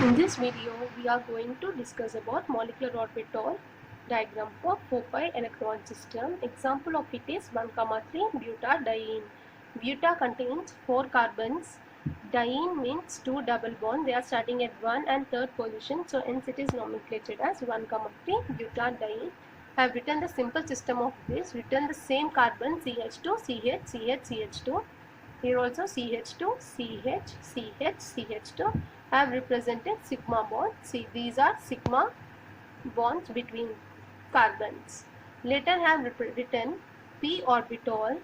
In this video, we are going to discuss about molecular orbital diagram for 4-pi electron system. Example of it is 1,3 butadiene. Buta contains 4 carbons. Diene means 2 double bond. They are starting at 1 and 3rd position. So hence it is nomenclated as 1,3 butadiene. I have written the simple system of this. Written the same carbon CH2, CH, CH, CH2. Here also CH2, CH, CH, CH2 have represented sigma bonds. See, these are sigma bonds between carbons. Later have written p orbital.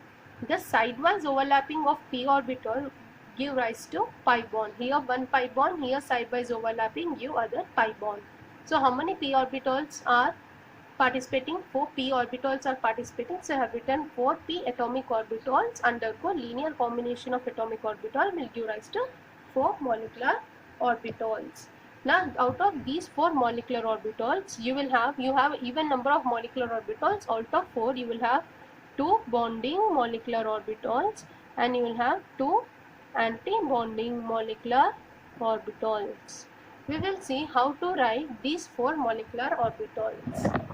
The sidewise overlapping of p orbital give rise to pi bond. Here one pi bond, here sidewise overlapping give other pi bond. So how many p orbitals are participating? 4 p orbitals are participating. So I have written 4 p atomic orbitals undergo linear combination of atomic orbital will give rise to 4 molecular orbitals. Now out of these 4 molecular orbitals, you have even number of molecular orbitals. Out of 4 you will have 2 bonding molecular orbitals and you will have 2 anti-bonding molecular orbitals. We will see how to write these 4 molecular orbitals.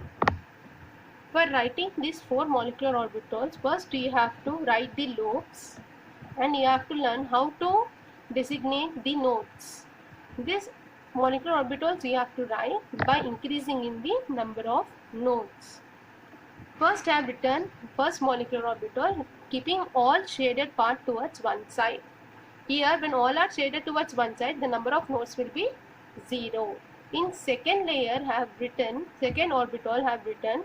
For writing these 4 molecular orbitals, first you have to write the lobes and you have to learn how to designate the nodes. These molecular orbitals you have to write by increasing in the number of nodes. First I have written first molecular orbital keeping all shaded part towards one side. Here when all are shaded towards one side, the number of nodes will be 0. In second layer second orbital have written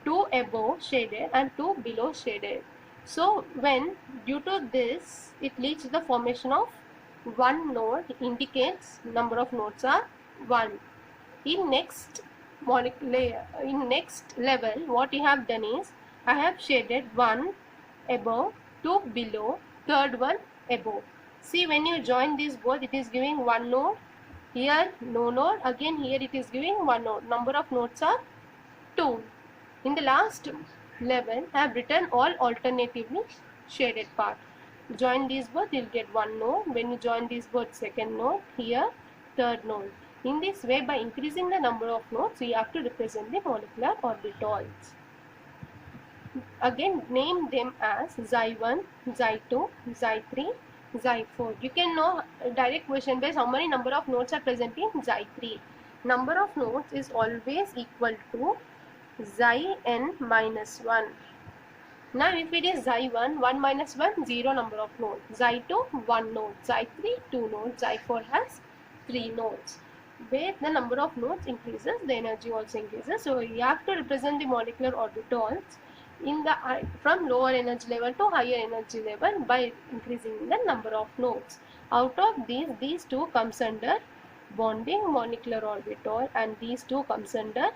2 above shaded and 2 below shaded. So when due to this it leads to the formation of one node, indicates number of nodes are 1. In next level what you have done is I have shaded 1 above, 2 below, third one above. See, when you join these both, it is giving one node. Here no node, again here it is giving one node. Number of nodes are 2. In the last level I have written all alternatively shaded part. Join these both, you will get one node. When you join these both, second node, here third node. In this way, by increasing the number of nodes, we have to represent the molecular orbitals. Again name them as Xi1, Xi2, Xi3, Xi4. You can know direct question based how many number of nodes are present in Xi3. Number of nodes is always equal to Xi n minus 1. Now if it is Xi1, 1 minus 1, 0 number of nodes. Xi2, 1 node. Xi3, 2 nodes. Xi4 has 3 nodes. Where the number of nodes increases, the energy also increases. So you have to represent the molecular orbitals in the from lower energy level to higher energy level by increasing the number of nodes. Out of these two comes under bonding molecular orbital and these two comes under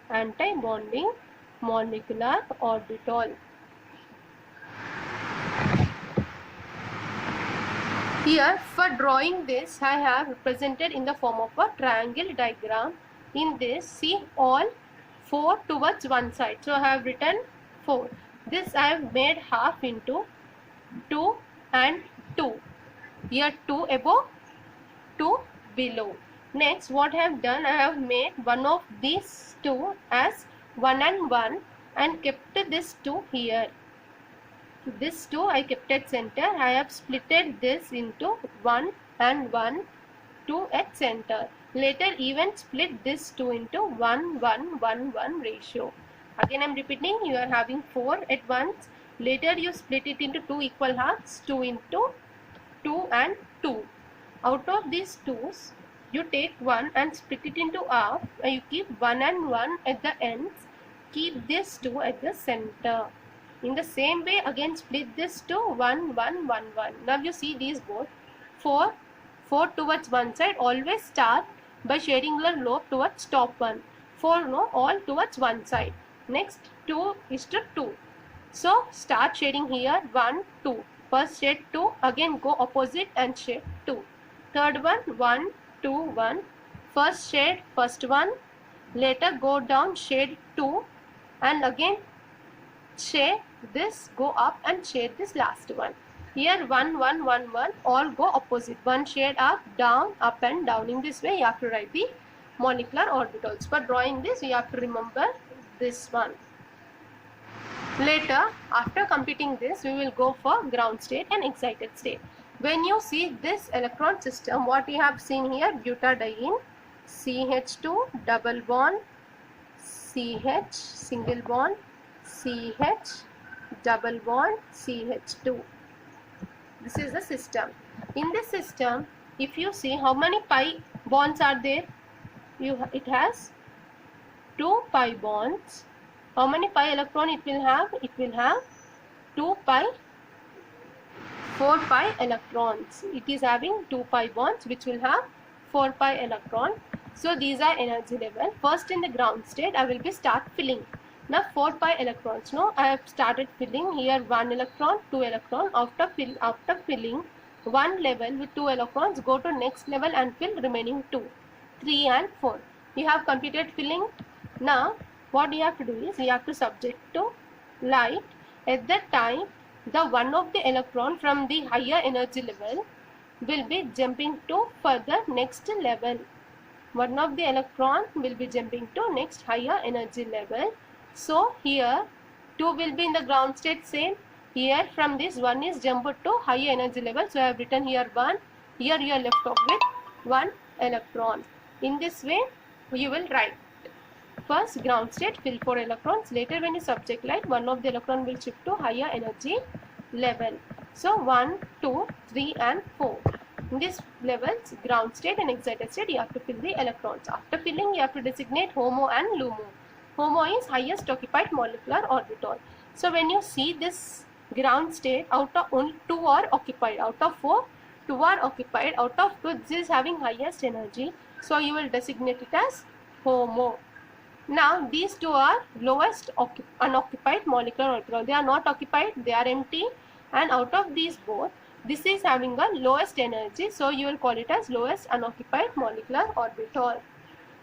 anti-bonding molecular orbital. Here for drawing this I have represented in the form of a triangle diagram. In this, see all 4 towards one side. So I have written 4. This I have made half into 2 and 2. Here 2 above, 2 below. Next what I have done, I have made one of these two as 1 and 1 and kept this 2 here. This 2 I kept at center. I have splitted this into 1 and 1, 2 at center. Later even split this 2 into 1, 1, 1, 1 ratio. Again I am repeating, you are having 4 at once. Later you split it into 2 equal halves, 2 into 2 and 2. Out of these 2's, you take 1 and split it into half. You keep 1 and 1 at the ends. Keep this 2 at the center. In the same way, again split this to 1, 1, 1, 1. Now you see these both. 4 towards one side. Always start by shading the lobe towards top one. 4 no, all towards one side. Next 2 is to 2. So start shading here 1, 2. First shade 2, again go opposite and shade 2. Third one 1, 2, 1. First shade first one. Later go down shade 2 and again shade this, go up and shade this last one. Here 1, 1, 1, 1 all go opposite. One shade up, down, up and down. In this way you have to write the molecular orbitals. For drawing this you have to remember this one. Later, after completing this, we will go for ground state and excited state. When you see this electron system, what you have seen here, butadiene, CH2 double bond, CH single bond, CH double bond, CH2. This is the system. In this system, if you see how many pi bonds are there, it has 2 pi bonds. How many pi electron it will have? It will have 4 pi electrons. It is having 2 pi bonds which will have 4 pi electron. So these are energy level. First in the ground state I will be start filling. Now 4 pi electrons. Now I have started filling here 1 electron, 2 electron. After filling one level with 2 electrons, go to next level and fill remaining 2, 3 and 4. You have completed filling. Now what you have to do is you have to subject to light. At that time the one of the electron from the higher energy level will be jumping to further next level. One of the electron will be jumping to next higher energy level. So here 2 will be in the ground state same. Here from this 1 is jumped to higher energy level. So I have written here 1. Here you are left off with 1 electron. In this way you will write. First ground state, fill 4 electrons. Later when you subject light, one of the electron will shift to higher energy level. So 1, 2, 3 and 4. In this levels, ground state and excited state, you have to fill the electrons. After filling, you have to designate HOMO and LUMO. HOMO is highest occupied molecular orbital. So when you see this ground state, out of only 2 are occupied. Out of 4, 2 are occupied. Out of 2, this is having highest energy. So you will designate it as HOMO. Now these 2 are lowest unoccupied molecular orbital. They are not occupied, they are empty, and out of these both, this is having a lowest energy, so you will call it as lowest unoccupied molecular orbital.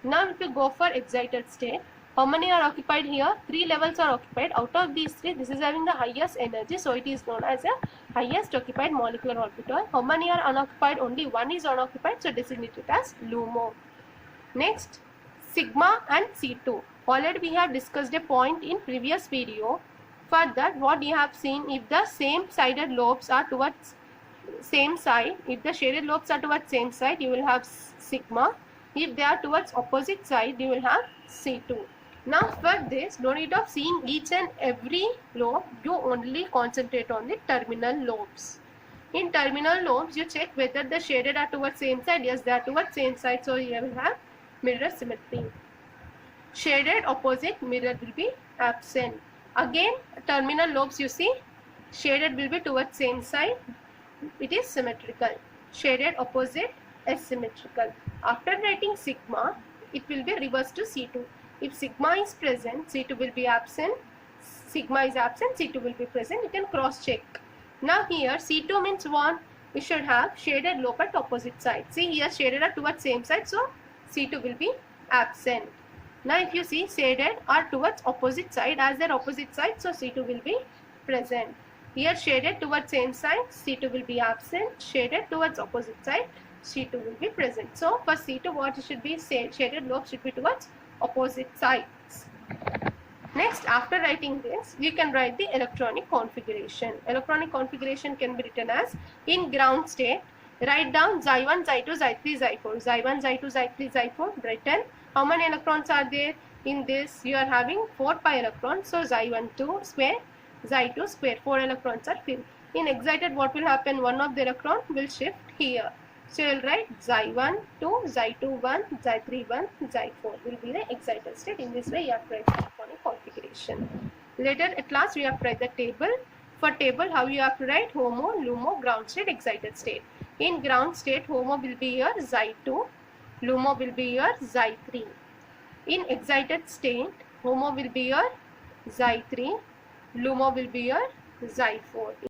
Now if you go for excited state, how many are occupied here? 3 levels are occupied. Out of these 3, this is having the highest energy, so it is known as a highest occupied molecular orbital. How many are unoccupied? Only 1 is unoccupied, so designate it as LUMO. Next, sigma and C2. Already we have discussed a point in previous video. For that, what you have seen, if the same sided lobes are towards same side, if the shaded lobes are towards same side, you will have sigma. If they are towards opposite side, you will have C2. Now for this, no need of seeing each and every lobe, you only concentrate on the terminal lobes. In terminal lobes, you check whether the shaded are towards same side. Yes, they are towards same side, so you will have mirror symmetry. Shaded opposite, mirror will be absent. Again, terminal lobes you see, shaded will be towards same side, it is symmetrical. Shaded opposite, asymmetrical. After writing sigma, it will be reversed to C2. If sigma is present, C2 will be absent. Sigma is absent, C2 will be present. You can cross check. Now here C2 means what? We should have shaded lobe at opposite side. See here shaded are towards same side, so C2 will be absent. Now if you see shaded are towards opposite side, as their opposite side, so C2 will be present. Here shaded towards same side, C2 will be absent. Shaded towards opposite side, C2 will be present. So for C2, what should be shaded lobe should be towards opposite sides. Next, after writing this, we can write the electronic configuration. Electronic configuration can be written as in ground state. Write down Xi1, Xi2, Xi3, Xi4. Xi1, Xi2, Xi3, Xi4 written. How many electrons are there? In this, you are having 4 pi electrons. So Xi1 2 square, Xi2 square. 4 electrons are filled. In excited, what will happen? One of the electron will shift here. So you will write Xi1 2, Xi2 1, Xi3 1, Xi4 will be the excited state. In this way, you have to write the electronic configuration. Later, at last, we have to write the table. For table, how you have to write? HOMO, LUMO, ground state, excited state. In ground state, HOMO will be here Xi2, LUMO will be here Xi3. In excited state, HOMO will be here Xi3, LUMO will be here Xi4.